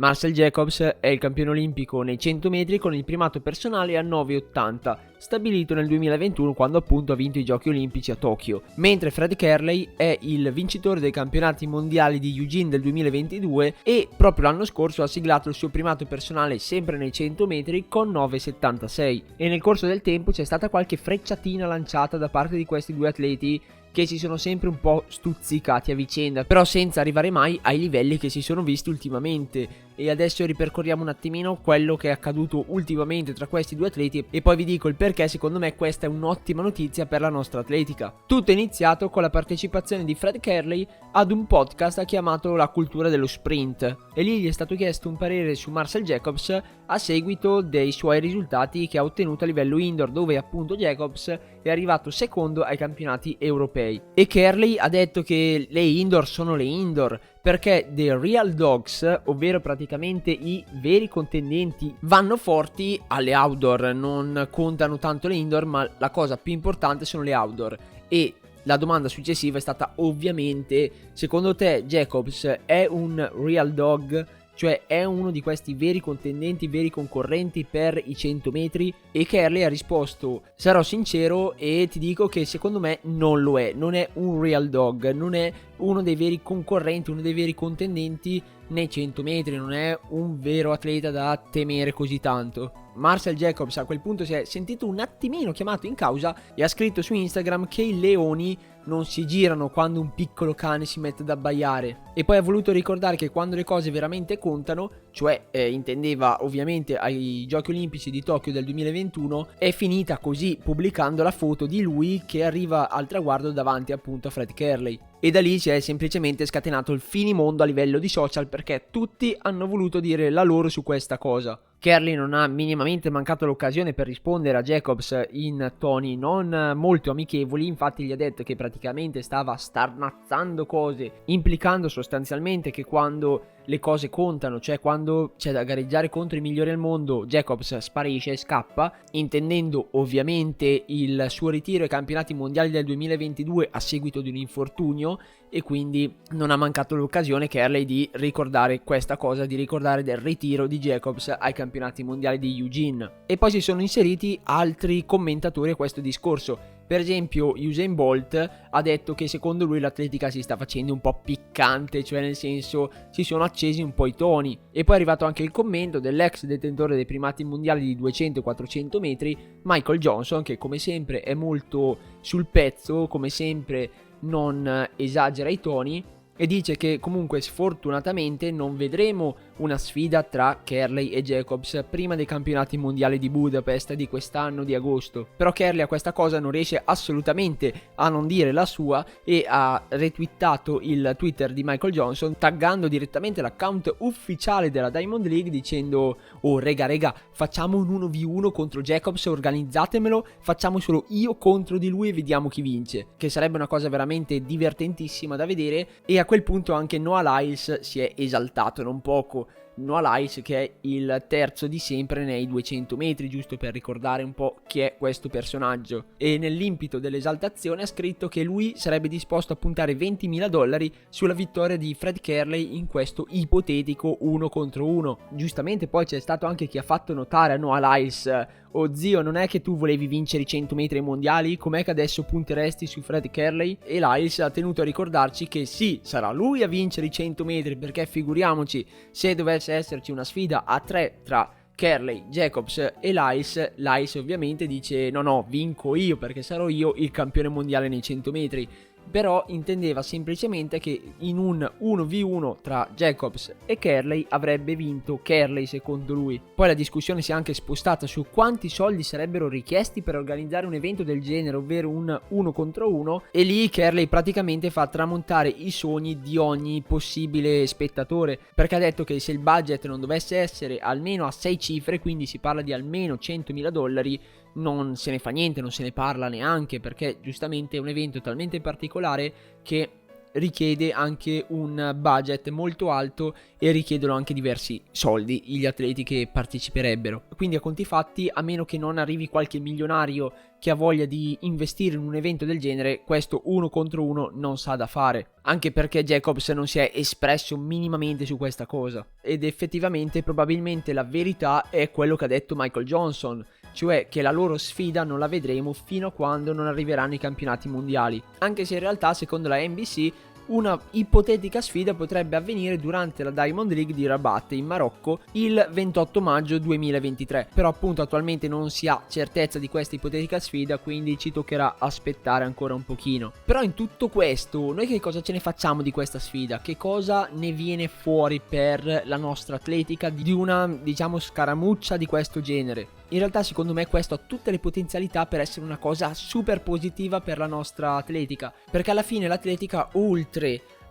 Marcel Jacobs è il campione olimpico nei 100 metri con il primato personale a 9,80, stabilito nel 2021 quando appunto ha vinto i giochi olimpici a Tokyo, mentre Fred Kerley è il vincitore dei campionati mondiali di Eugene del 2022 e proprio l'anno scorso ha siglato il suo primato personale sempre nei 100 metri con 9,76, e nel corso del tempo c'è stata qualche frecciatina lanciata da parte di questi due atleti che si sono sempre un po' stuzzicati a vicenda, però senza arrivare mai ai livelli che si sono visti ultimamente. E adesso ripercorriamo un attimino quello che è accaduto ultimamente tra questi due atleti e poi vi dico il perché secondo me questa è un'ottima notizia per la nostra atletica. Tutto è iniziato con la partecipazione di Fred Kerley ad un podcast chiamato La cultura dello sprint, e lì gli è stato chiesto un parere su Marcel Jacobs a seguito dei suoi risultati che ha ottenuto a livello indoor, dove appunto Jacobs è arrivato secondo ai campionati europei. E Kerley ha detto che le indoor sono le indoor, perché the real dogs, ovvero praticamente i veri contendenti, vanno forti alle outdoor, non contano tanto le indoor, ma la cosa più importante sono le outdoor. E la domanda successiva è stata ovviamente: secondo te Jacobs è un real dog? Cioè è uno di questi veri contendenti, veri concorrenti per i 100 metri? E Kerley ha risposto: sarò sincero e ti dico che secondo me non lo è, non è un real dog, non è uno dei veri concorrenti, uno dei veri contendenti nei 100 metri, non è un vero atleta da temere così tanto. Marcel Jacobs a quel punto si è sentito un attimino chiamato in causa e ha scritto su Instagram che i leoni non si girano quando un piccolo cane si mette ad abbaiare, e poi ha voluto ricordare che quando le cose veramente contano, cioè intendeva ovviamente ai Giochi Olimpici di Tokyo del 2021, è finita così, pubblicando la foto di lui che arriva al traguardo davanti appunto a Fred Kerley. E da lì si è semplicemente scatenato il finimondo a livello di social, perché tutti hanno voluto dire la loro su questa cosa. Kerley non ha minimamente mancato l'occasione per rispondere a Jacobs in toni non molto amichevoli, infatti gli ha detto che praticamente stava starnazzando cose, implicando sostanzialmente che quando le cose contano, cioè quando c'è da gareggiare contro i migliori al mondo, Jacobs sparisce e scappa, intendendo ovviamente il suo ritiro ai campionati mondiali del 2022 a seguito di un infortunio, e quindi non ha mancato l'occasione Kerley di ricordare questa cosa, di ricordare del ritiro di Jacobs ai campionati mondiali di Eugene. E poi si sono inseriti altri commentatori a questo discorso. Per esempio Usain Bolt ha detto che secondo lui l'atletica si sta facendo un po' piccante, cioè nel senso si sono accesi un po' i toni. E poi è arrivato anche il commento dell'ex detentore dei primati mondiali di 200 e 400 metri, Michael Johnson, che come sempre è molto sul pezzo, come sempre non esagera i toni, e dice che comunque sfortunatamente non vedremo una sfida tra Kerley e Jacobs prima dei campionati mondiali di Budapest di quest'anno di agosto. Però Kerley a questa cosa non riesce assolutamente a non dire la sua e ha retweetato il Twitter di Michael Johnson, taggando direttamente l'account ufficiale della Diamond League dicendo: oh rega, facciamo un 1v1 contro Jacobs, organizzatemelo, facciamo solo io contro di lui e vediamo chi vince, che sarebbe una cosa veramente divertentissima da vedere. E a quel punto anche Noah Lyles si è esaltato non poco. Noah Lyles, che è il terzo di sempre nei 200 metri, giusto per ricordare un po' chi è questo personaggio, e nell'impito dell'esaltazione ha scritto che lui sarebbe disposto a puntare $20.000 sulla vittoria di Fred Kerley in questo ipotetico 1 contro 1. Giustamente poi c'è stato anche chi ha fatto notare a Noah Lyles: oh zio, non è che tu volevi vincere i 100 metri ai mondiali? Com'è che adesso punteresti su Fred Kerley? E Lyles ha tenuto a ricordarci che sì, sarà lui a vincere i 100 metri, perché figuriamoci se dovesse esserci una sfida a 3 tra Kerley, Jacobs e Lyles ovviamente dice no, vinco io perché sarò io il campione mondiale nei 100 metri. Però intendeva semplicemente che in un 1v1 tra Jacobs e Kerley avrebbe vinto Kerley secondo lui. Poi la discussione si è anche spostata su quanti soldi sarebbero richiesti per organizzare un evento del genere, ovvero un 1 contro 1, e lì Kerley praticamente fa tramontare i sogni di ogni possibile spettatore, perché ha detto che se il budget non dovesse essere almeno a 6 cifre, quindi si parla di almeno $100.000, non se ne fa niente, non se ne parla neanche, perché giustamente è un evento talmente particolare che richiede anche un budget molto alto e richiedono anche diversi soldi gli atleti che parteciperebbero. Quindi a conti fatti, a meno che non arrivi qualche milionario che ha voglia di investire in un evento del genere, questo 1 contro 1 non sa da fare, anche perché Jacobs non si è espresso minimamente su questa cosa. Ed effettivamente probabilmente la verità è quello che ha detto Michael Johnson, cioè che la loro sfida non la vedremo fino a quando non arriveranno i campionati mondiali, anche se in realtà secondo la NBC una ipotetica sfida potrebbe avvenire durante la Diamond League di Rabat in Marocco il 28 maggio 2023, però appunto attualmente non si ha certezza di questa ipotetica sfida, quindi ci toccherà aspettare ancora un pochino. Però in tutto questo noi che cosa ce ne facciamo di questa sfida? Che cosa ne viene fuori per la nostra atletica di una, diciamo, scaramuccia di questo genere? In realtà secondo me questo ha tutte le potenzialità per essere una cosa super positiva per la nostra atletica, perché alla fine l'atletica, oltre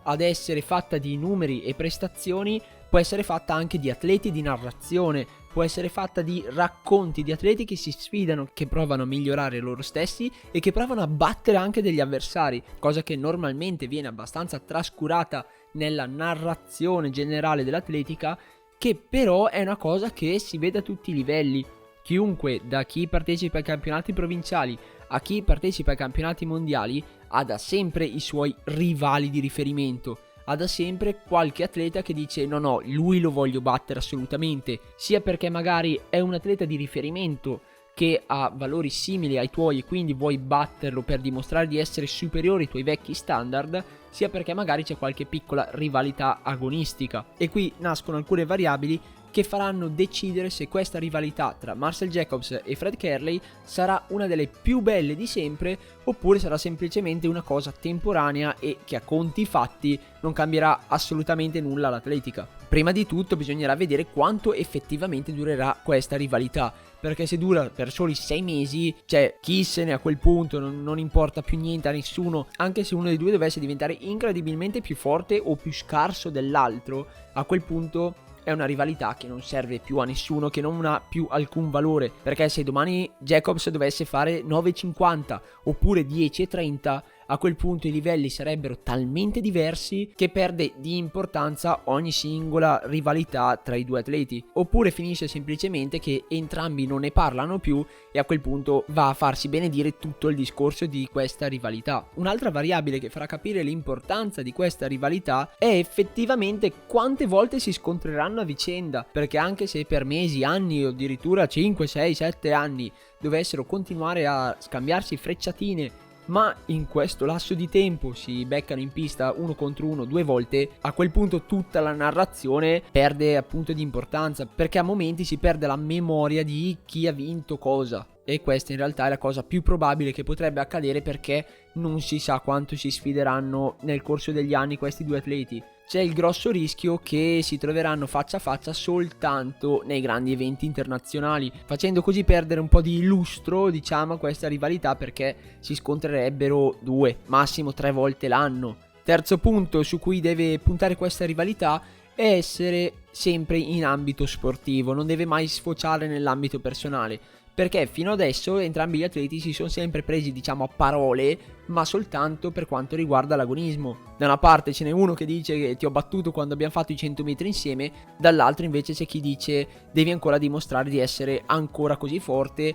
ad essere fatta di numeri e prestazioni, può essere fatta anche di atleti di narrazione, può essere fatta di racconti di atleti che si sfidano, che provano a migliorare loro stessi e che provano a battere anche degli avversari, cosa che normalmente viene abbastanza trascurata nella narrazione generale dell'atletica, che però è una cosa che si vede a tutti i livelli. Chiunque, da chi partecipa ai campionati provinciali a chi partecipa ai campionati mondiali, ha da sempre i suoi rivali di riferimento, ha da sempre qualche atleta che dice no, lui lo voglio battere assolutamente, sia perché magari è un atleta di riferimento che ha valori simili ai tuoi e quindi vuoi batterlo per dimostrare di essere superiore ai tuoi vecchi standard, sia perché magari c'è qualche piccola rivalità agonistica. E qui nascono alcune variabili che faranno decidere se questa rivalità tra Marcel Jacobs e Fred Kerley sarà una delle più belle di sempre oppure sarà semplicemente una cosa temporanea e che a conti fatti non cambierà assolutamente nulla all'atletica. Prima di tutto bisognerà vedere quanto effettivamente durerà questa rivalità, perché se dura per soli 6 mesi, cioè chi se ne a quel punto non importa più niente a nessuno, anche se uno dei due dovesse diventare incredibilmente più forte o più scarso dell'altro, a quel punto è una rivalità che non serve più a nessuno, che non ha più alcun valore, perché se domani Jacobs dovesse fare 9,50 oppure 10,30, a quel punto i livelli sarebbero talmente diversi che perde di importanza ogni singola rivalità tra i due atleti, oppure finisce semplicemente che entrambi non ne parlano più e a quel punto va a farsi benedire tutto il discorso di questa rivalità. Un'altra variabile che farà capire l'importanza di questa rivalità è effettivamente quante volte si scontreranno a vicenda, perché anche se per mesi, anni o addirittura 5, 6, 7 anni dovessero continuare a scambiarsi frecciatine, ma in questo lasso di tempo si beccano in pista 1 contro 1 2 volte, a quel punto tutta la narrazione perde appunto di importanza, perché a momenti si perde la memoria di chi ha vinto cosa. E questa in realtà è la cosa più probabile che potrebbe accadere, perché non si sa quanto si sfideranno nel corso degli anni questi due atleti. C'è il grosso rischio che si troveranno faccia a faccia soltanto nei grandi eventi internazionali, facendo così perdere un po' di lustro, diciamo, a questa rivalità, perché si scontrerebbero 2, massimo 3 volte l'anno. Terzo punto su cui deve puntare questa rivalità è essere sempre in ambito sportivo, non deve mai sfociare nell'ambito personale, perché fino adesso entrambi gli atleti si sono sempre presi, diciamo, a parole, ma soltanto per quanto riguarda l'agonismo. Da una parte ce n'è uno che dice che ti ho battuto quando abbiamo fatto i 100 metri insieme, dall'altro invece c'è chi dice devi ancora dimostrare di essere ancora così forte,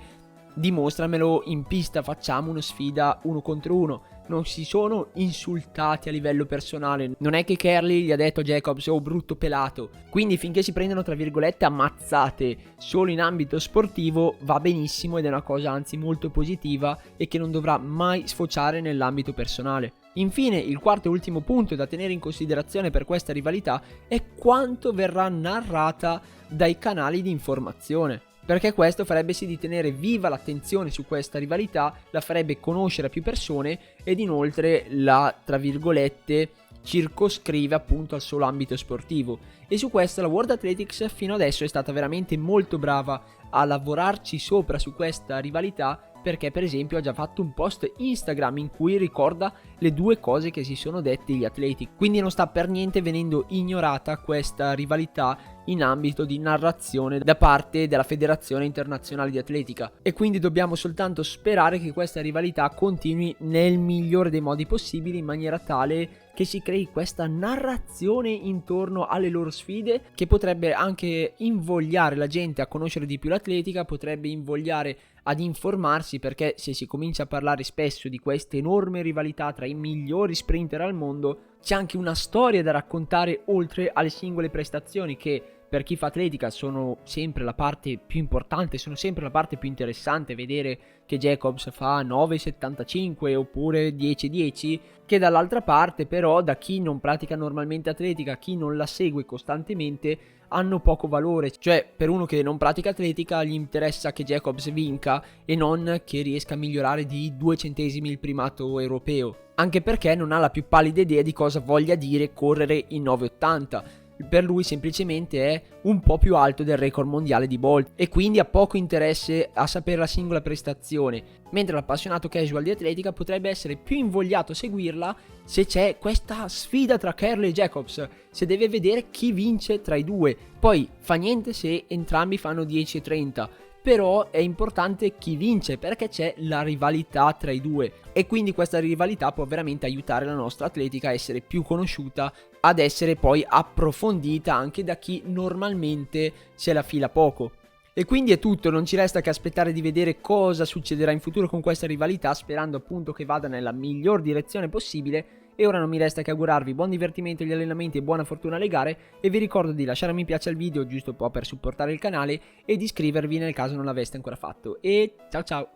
dimostramelo in pista, facciamo una sfida 1 contro 1. Non si sono insultati a livello personale, non è che Kerley gli ha detto a Jacobs oh brutto pelato, quindi finché si prendono tra virgolette ammazzate solo in ambito sportivo va benissimo, ed è una cosa anzi molto positiva e che non dovrà mai sfociare nell'ambito personale. Infine, il quarto e ultimo punto da tenere in considerazione per questa rivalità è quanto verrà narrata dai canali di informazione, perché questo farebbe sì di tenere viva l'attenzione su questa rivalità, la farebbe conoscere a più persone ed inoltre la, tra virgolette, circoscrive appunto al solo ambito sportivo. E su questo la World Athletics fino adesso è stata veramente molto brava a lavorarci sopra su questa rivalità, perché per esempio ha già fatto un post Instagram in cui ricorda le due cose che si sono detti gli atleti, quindi non sta per niente venendo ignorata questa rivalità in ambito di narrazione da parte della Federazione Internazionale di Atletica, e quindi dobbiamo soltanto sperare che questa rivalità continui nel migliore dei modi possibili, in maniera tale che si crei questa narrazione intorno alle loro sfide che potrebbe anche invogliare la gente a conoscere di più l'atletica, potrebbe invogliare ad informarsi, perché se si comincia a parlare spesso di questa enorme rivalità tra i migliori sprinter al mondo, c'è anche una storia da raccontare oltre alle singole prestazioni che per chi fa atletica sono sempre la parte più importante, sono sempre la parte più interessante. Vedere che Jacobs fa 9,75 oppure 10,10, che dall'altra parte però da chi non pratica normalmente atletica, chi non la segue costantemente, hanno poco valore. Cioè, per uno che non pratica atletica gli interessa che Jacobs vinca e non che riesca a migliorare di 2 centesimi il primato europeo, anche perché non ha la più pallida idea di cosa voglia dire correre in 9,80. Per lui semplicemente è un po' più alto del record mondiale di Bolt e quindi ha poco interesse a sapere la singola prestazione, mentre l'appassionato casual di atletica potrebbe essere più invogliato a seguirla se c'è questa sfida tra Kerley e Jacobs, se deve vedere chi vince tra i due. Poi fa niente se entrambi fanno 10,30, però è importante chi vince perché c'è la rivalità tra i due e quindi questa rivalità può veramente aiutare la nostra atletica a essere più conosciuta, ad essere poi approfondita anche da chi normalmente se la fila poco. E quindi è tutto, non ci resta che aspettare di vedere cosa succederà in futuro con questa rivalità, sperando appunto che vada nella miglior direzione possibile. E ora non mi resta che augurarvi buon divertimento agli allenamenti e buona fortuna alle gare, e vi ricordo di lasciare un mi piace al video giusto un po' per supportare il canale e di iscrivervi nel caso non l'aveste ancora fatto. E ciao ciao!